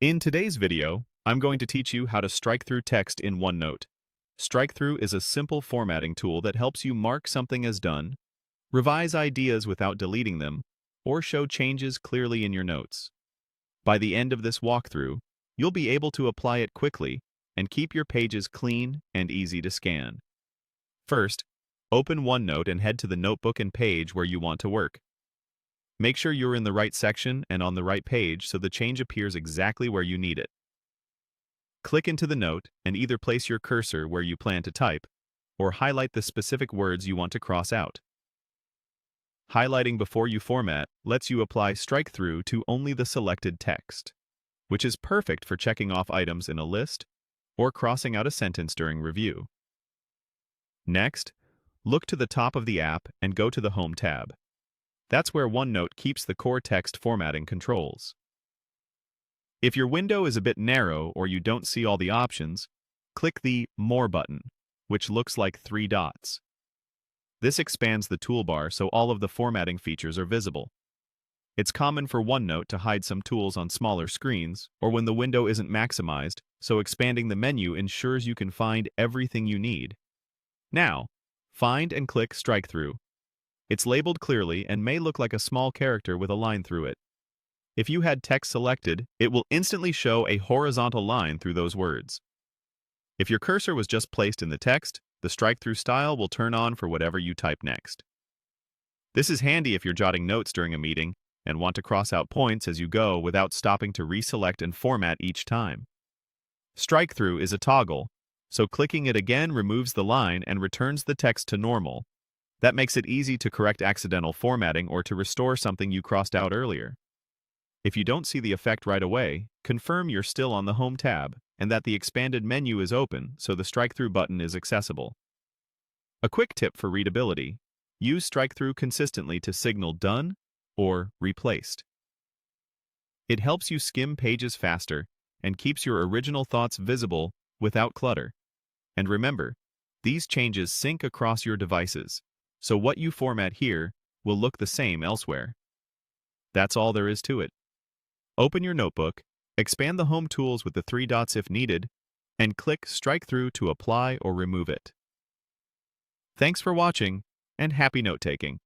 In today's video, I'm going to teach you how to strike through text in OneNote. Strikethrough is a simple formatting tool that helps you mark something as done, revise ideas without deleting them, or show changes clearly in your notes. By the end of this walkthrough, you'll be able to apply it quickly and keep your pages clean and easy to scan. First, open OneNote and head to the notebook and page where you want to work. Make sure you're in the right section and on the right page so the change appears exactly where you need it. Click into the note and either place your cursor where you plan to type or highlight the specific words you want to cross out. Highlighting before you format lets you apply strike-through to only the selected text, which is perfect for checking off items in a list or crossing out a sentence during review. Next, look to the top of the app and go to the Home tab. That's where OneNote keeps the core text formatting controls. If your window is a bit narrow or you don't see all the options, click the More button, which looks like 3 dots. This expands the toolbar so all of the formatting features are visible. It's common for OneNote to hide some tools on smaller screens or when the window isn't maximized, so expanding the menu ensures you can find everything you need. Now, find and click Strikethrough. It's labeled clearly and may look like a small character with a line through it. If you had text selected, it will instantly show a horizontal line through those words. If your cursor was just placed in the text, the strike-through style will turn on for whatever you type next. This is handy if you're jotting notes during a meeting and want to cross out points as you go without stopping to reselect and format each time. Strike-through is a toggle, so clicking it again removes the line and returns the text to normal. That makes it easy to correct accidental formatting or to restore something you crossed out earlier. If you don't see the effect right away, confirm you're still on the Home tab and that the expanded menu is open so the strike-through button is accessible. A quick tip for readability: use strike-through consistently to signal done or replaced. It helps you skim pages faster and keeps your original thoughts visible without clutter. And remember, these changes sync across your devices, so what you format here will look the same elsewhere. That's all there is to it. Open your notebook, expand the Home tools with the 3 dots if needed, and click Strike-through to apply or remove it. Thanks for watching, and happy note-taking.